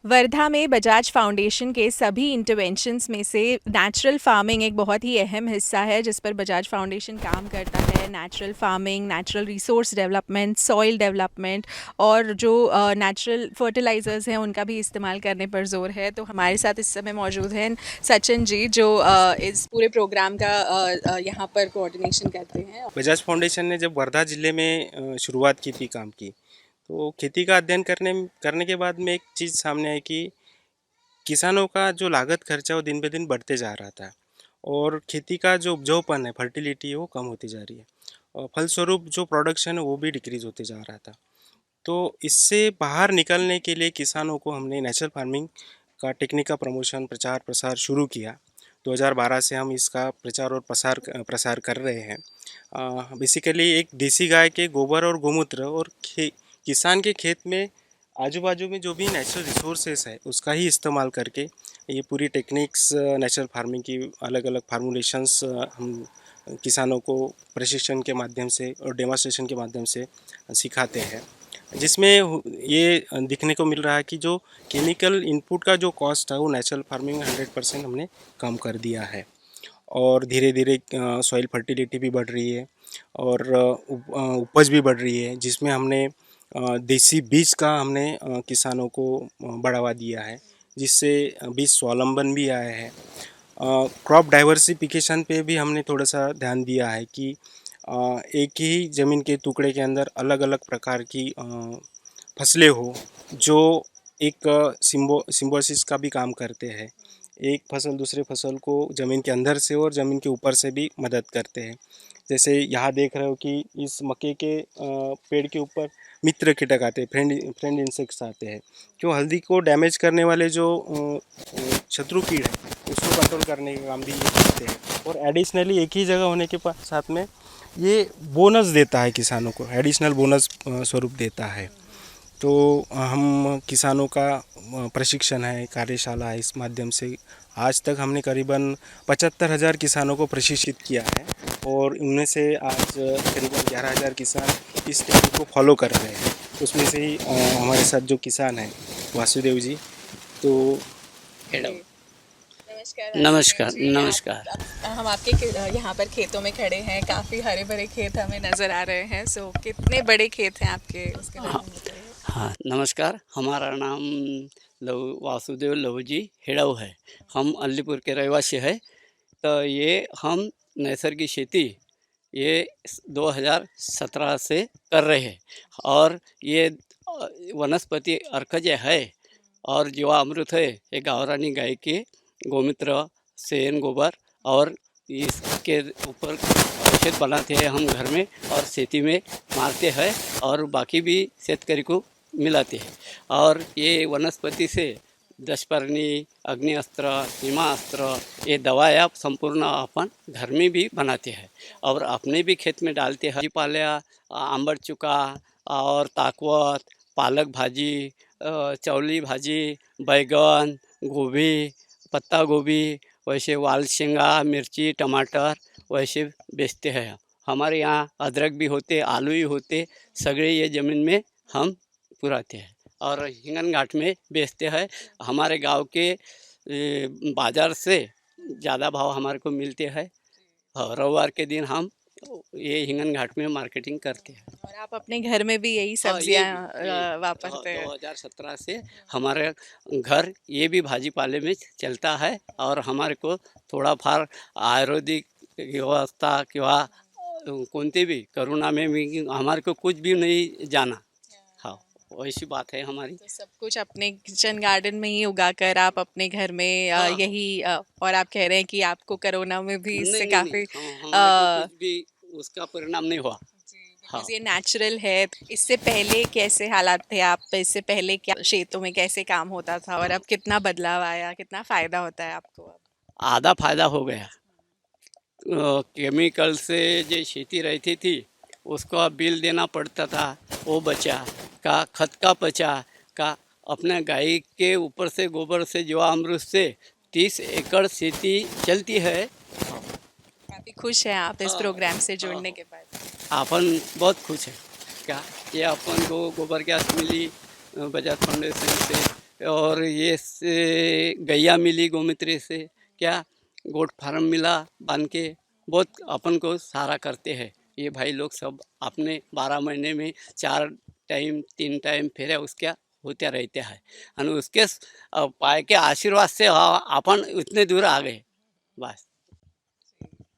वर्धा में बजाज फाउंडेशन के सभी इंटरवेंशंस में से नेचुरल फार्मिंग एक बहुत ही अहम हिस्सा है जिस पर बजाज फाउंडेशन काम करता है। Natural farming, natural resource development, soil development और जो नेचुरल फर्टिलाइजर्स हैं उनका भी इस्तेमाल करने पर जोर है। तो हमारे साथ इस समय मौजूद हैं सचिन जी, जो इस पूरे प्रोग्राम का यहाँ पर कोऑर्डिनेशन करते हैं। बजाज फाउंडेशन ने जब वर्धा जिले में शुरुआत की थी काम की, तो खेती का अध्ययन करने के बाद में एक चीज़ सामने आई कि किसानों का जो लागत खर्चा वो दिन ब दिन बढ़ते जा रहा था और खेती का जो उपजाऊपन है, फर्टिलिटी है, वो कम होती जा रही है और फलस्वरूप जो प्रोडक्शन है वो भी डिक्रीज़ होते जा रहा था। तो इससे बाहर निकलने के लिए किसानों को हमने नेचुरल फार्मिंग का टेक्निक का प्रमोशन प्रचार प्रसार शुरू किया। 2012 से हम इसका प्रचार और प्रसार कर रहे हैं। बेसिकली एक देसी गाय के गोबर और गोमूत्र और किसान के खेत में आजू बाजू में जो भी नेचुरल रिसोर्सेस है उसका ही इस्तेमाल करके ये पूरी टेक्निक्स नेचुरल फार्मिंग की अलग अलग फार्मूलेशंस हम किसानों को प्रशिक्षण के माध्यम से और डेमोन्स्ट्रेशन के माध्यम से सिखाते हैं, जिसमें ये दिखने को मिल रहा है कि जो केमिकल इनपुट का जो कॉस्ट है वो नेचुरल फार्मिंग में 100% हमने कम कर दिया है और धीरे धीरे सॉइल फर्टिलिटी भी बढ़ रही है और उपज भी बढ़ रही है, जिसमें हमने देसी बीज का हमने किसानों को बढ़ावा दिया है, जिससे बीज स्वावलंबन भी आया है। क्रॉप डाइवर्सिफिकेशन पे भी हमने थोड़ा सा ध्यान दिया है कि एक ही ज़मीन के टुकड़े के अंदर अलग अलग प्रकार की फसलें हो जो एक सिम्बोसिस का भी काम करते हैं। एक फसल दूसरे फसल को ज़मीन के अंदर से और ज़मीन के ऊपर से भी मदद करते हैं। जैसे यहाँ देख रहे हो कि इस मक्के के पेड़ के ऊपर मित्र कीटक आते हैं, फ्रेंड इंसेक्ट्स आते हैं, जो हल्दी को डैमेज करने वाले जो शत्रु कीट है उसको कंट्रोल करने का काम भी ये करते हैं। और एडिशनली एक ही जगह होने के साथ में ये बोनस देता है, किसानों को एडिशनल बोनस स्वरूप देता है। तो हम किसानों का प्रशिक्षण है, कार्यशाला है, इस माध्यम से आज तक हमने करीबन 75,000 किसानों को प्रशिक्षित किया है और उनमें से आज करीबन 11,000 किसान इस टेक्निक को फॉलो कर रहे हैं। उसमें से ही हमारे साथ जो किसान हैं वासुदेव जी, तो हेलो। नमस्कार। नमस्कार जी, नमस्कार। हम आपके यहाँ पर खेतों में खड़े हैं, काफ़ी हरे भरे खेत हमें नज़र आ रहे हैं। सो कितने बड़े खेत हैं आपके, उसके बारे में बताइए। हाँ नमस्कार, हमारा नाम वासुदेव लवजी हेड़व है। हम अलीपुर के रहवासी है। तो ये हम नैसर्गिक खेती ये 2017 से कर रहे हैं और ये वनस्पति अर्कज है और जीवामृत है। ये गावरानी गाय के गोमूत्र, सेन, गोबर और इसके ऊपर औषध बनाते हैं हम घर में और खेती में मारते हैं और बाकी भी शेतकरी को मिलाते हैं। और ये वनस्पति से दशपर्णी, अग्निअस्त्र, हिमास्त्र ये दवाएं संपूर्ण अपन घर में भी बनाते हैं और अपने भी खेत में डालते हैं। पाल्या, आंबट चुका और ताकवत, पालक भाजी, चौली भाजी, बैगन, गोभी, पत्ता गोभी, वैसे वाल शेंगा, मिर्ची, टमाटर वैसे बेचते हैं। हमारे यहाँ अदरक भी होते, आलू भी होते, सगळे ये ज़मीन में हम पुराते हैं और हिंगन घाट में बेचते हैं। हमारे गांव के बाज़ार से ज़्यादा भाव हमारे को मिलते हैं और रविवार के दिन हम ये हिंगन घाट में मार्केटिंग करते हैं। और आप अपने घर में भी यही हाँ, सब्जियां वापरते हैं। 2017 से हमारे घर ये भी भाजी पाले में चलता है और हमारे को थोड़ा फार आयुर्वेदिक व्यवस्था किंवा कोणते भी करोना में भी हमारे को कुछ भी नहीं जाना। हाँ, वैसी बात है हमारी। तो सब कुछ अपने किचन गार्डन में ही उगाकर आप अपने घर में हाँ, यही और आप कह रहे हैं कि आपको कोरोना में भी नहीं इससे नहीं नहीं, काफी हमारे को कुछ भी उसका परिणाम नहीं हुआ। हाँ, बिकॉज ये नेचुरल है। इससे पहले कैसे हालात थे आप, इससे पहले क्या क्षेत्रों में कैसे काम होता था और अब कितना बदलाव आया, कितना फायदा होता है आपको अब? आधा फायदा हो गया। केमिकल से जो खेती रहती थी उसको बिल देना पड़ता था, वो बचा का खत का बचा का अपने गाय के ऊपर से गोबर से जीवामृत से 30 एकड़ खेती चलती है। काफी खुश हैं आप इस प्रोग्राम से जुड़ने के बाद? अपन बहुत खुश है क्या ये अपन को गोबर गैस मिली बजाज फाउंडेशन से और ये से गैया मिली गोमित्र से, क्या गोट फार्म मिला बन के, बहुत अपन को सारा करते हैं ये भाई लोग सब। अपने 12 महीने में 4 टाइम 3 टाइम फेरे उसके होते रहते हैं, और उसके पाए के आशीर्वाद से अपन इतने दूर आ गए बस।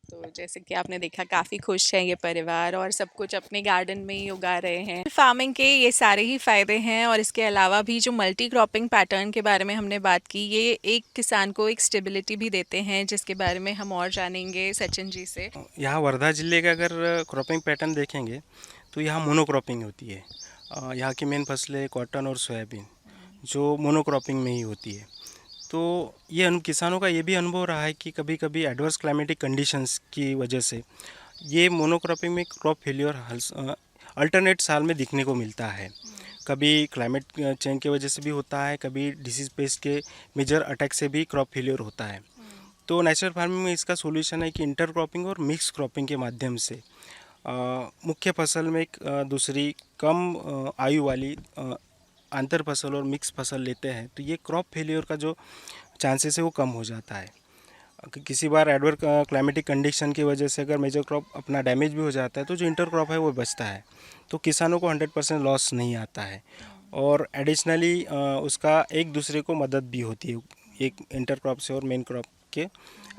तो जैसे कि आपने देखा काफ़ी खुश है ये परिवार और सब कुछ अपने गार्डन में ही उगा रहे हैं। फार्मिंग के ये सारे ही फ़ायदे हैं और इसके अलावा भी जो मल्टी क्रॉपिंग पैटर्न के बारे में हमने बात की, ये एक किसान को एक स्टेबिलिटी भी देते हैं, जिसके बारे में हम और जानेंगे सचिन जी से। यहाँ वर्धा जिले का अगर क्रॉपिंग पैटर्न देखेंगे तो यहाँ मोनोक्रॉपिंग होती है। यहाँ की मेन फसलें कॉटन और सोयाबीन जो मोनोक्रॉपिंग में ही होती है। तो ये किसानों का ये भी अनुभव रहा है कि कभी कभी एडवर्स क्लाइमेटिक कंडीशंस की वजह से ये मोनोक्रॉपिंग में क्रॉप फेलियर अल्टरनेट साल में दिखने को मिलता है। कभी क्लाइमेट चेंज की वजह से भी होता है, कभी डिसीज पेस्ट के मेजर अटैक से भी क्रॉप फेलियर होता है। तो नेचुरल फार्मिंग में इसका सोल्यूशन है कि इंटर क्रॉपिंग और मिक्स क्रॉपिंग के माध्यम से मुख्य फसल में एक दूसरी कम आयु वाली अंतर फसल और मिक्स फसल लेते हैं तो ये क्रॉप फेलियर का जो चांसेस है वो कम हो जाता है। किसी बार एडवर्स क्लाइमेटिक कंडीशन की वजह से अगर मेजर क्रॉप अपना डैमेज भी हो जाता है तो जो इंटर क्रॉप है वो बचता है, तो किसानों को 100% लॉस नहीं आता है। और एडिशनली उसका एक दूसरे को मदद भी होती है, एक इंटर क्रॉप से और मेन क्रॉप के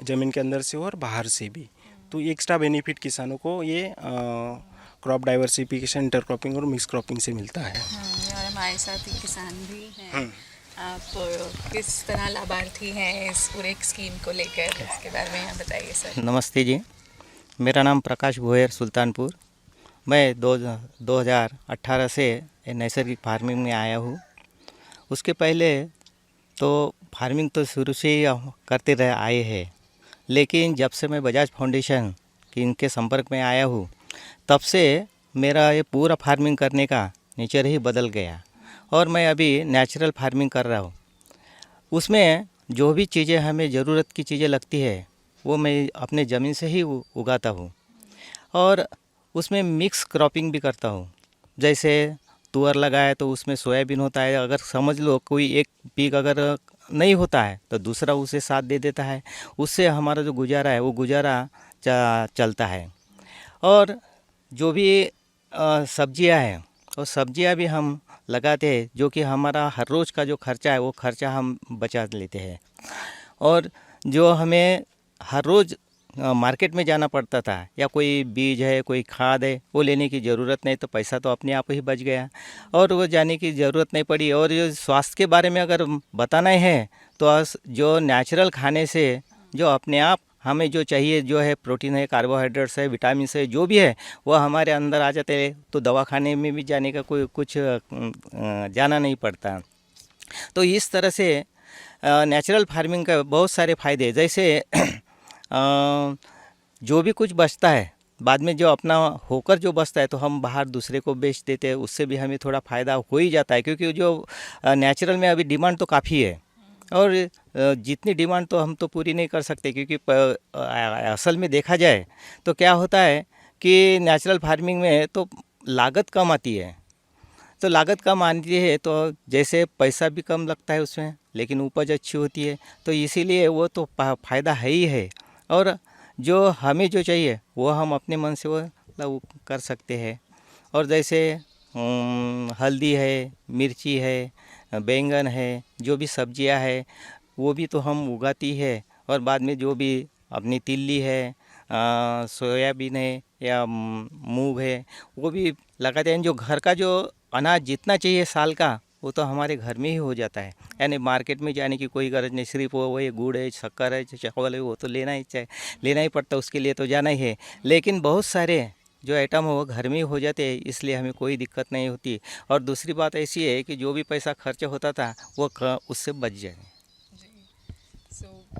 ज़मीन के अंदर से और बाहर से भी। तो ये एक्स्ट्रा बेनिफिट किसानों को ये क्रॉप डाइवर्सिफिकेशन, इंटर क्रॉपिंग और मिक्स क्रॉपिंग से मिलता है। और हमारे साथ ही किसान भी हैं। आप किस तरह लाभार्थी हैं इस पूरे स्कीम को लेकर, इसके बारे में आप बताइए सर। नमस्ते जी, मेरा नाम प्रकाश भोयर सुल्तानपुर। मैं 2018 से नैसर्गिक फार्मिंग में आया हूँ। उसके पहले तो फार्मिंग तो शुरू से ही करते रहे आए हैं, लेकिन जब से मैं बजाज फाउंडेशन की इनके संपर्क में आया हूँ तब से मेरा ये पूरा फार्मिंग करने का नेचर ही बदल गया और मैं अभी नेचुरल फार्मिंग कर रहा हूँ। उसमें जो भी चीज़ें हमें ज़रूरत की चीज़ें लगती है वो मैं अपने ज़मीन से ही उगाता हूँ और उसमें मिक्स क्रॉपिंग भी करता हूँ। जैसे तुअर लगाए तो उसमें सोयाबीन होता है, अगर समझ लो कोई एक पीक अगर नहीं होता है तो दूसरा उसे साथ दे देता है, उससे हमारा जो गुजारा है वो गुजारा चलता है। और जो भी सब्जियां हैं वो सब्जियां भी हम लगाते हैं, जो कि हमारा हर रोज़ का जो खर्चा है वो खर्चा हम बचा लेते हैं। और जो हमें हर रोज़ मार्केट में जाना पड़ता था या कोई बीज है कोई खाद है वो लेने की ज़रूरत नहीं, तो पैसा तो अपने आप ही बच गया और वो जाने की ज़रूरत नहीं पड़ी। और जो स्वास्थ्य के बारे में अगर बताना है तो जो नेचुरल खाने से जो अपने आप हमें जो चाहिए, जो है प्रोटीन है, कार्बोहाइड्रेट्स है, विटामिन है, जो भी है वो हमारे अंदर आ जाते हैं, तो दवाखाने में भी जाने का कोई कुछ जाना नहीं पड़ता। तो इस तरह से नेचुरल फार्मिंग का बहुत सारे फ़ायदे, जैसे जो भी कुछ बचता है बाद में जो अपना होकर जो बचता है तो हम बाहर दूसरे को बेच देते हैं, उससे भी हमें थोड़ा फ़ायदा हो ही जाता है। क्योंकि जो नेचुरल में अभी डिमांड तो काफ़ी है और जितनी डिमांड तो हम तो पूरी नहीं कर सकते, क्योंकि असल में देखा जाए तो क्या होता है कि नेचुरल फार्मिंग में तो लागत कम आती है। तो लागत कम आती है तो जैसे पैसा भी कम लगता है उसमें, लेकिन उपज अच्छी होती है, तो इसीलिए वो तो फ़ायदा है ही है। और जो हमें जो चाहिए वो हम अपने मन से वो कर सकते हैं। और जैसे हल्दी है, मिर्ची है, बैंगन है, जो भी सब्जियां है वो भी तो हम उगाती है। और बाद में जो भी अपनी तिल्ली है, सोयाबीन है या मूंग है वो भी लगाते हैं। जो घर का जो अनाज जितना चाहिए साल का वो तो हमारे घर में ही हो जाता है, यानी मार्केट में जाने की कोई गरज नहीं। सिर्फ वो ये गुड़ है, शक्कर है, चावल है, वो तो लेना ही पड़ता, उसके लिए तो जाना ही है। लेकिन बहुत सारे जो आइटम हो वो घर में ही हो जाते हैं, इसलिए हमें कोई दिक्कत नहीं होती। और दूसरी बात ऐसी है कि जो भी पैसा खर्च होता था वो उससे बच जाए।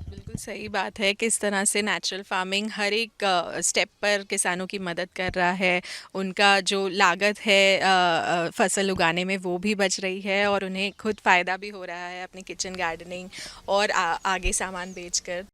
बिल्कुल सही बात है, किस तरह से नेचुरल फार्मिंग हर एक स्टेप पर किसानों की मदद कर रहा है। उनका जो लागत है फसल उगाने में वो भी बच रही है और उन्हें खुद फ़ायदा भी हो रहा है अपनी किचन गार्डनिंग और आगे सामान बेचकर।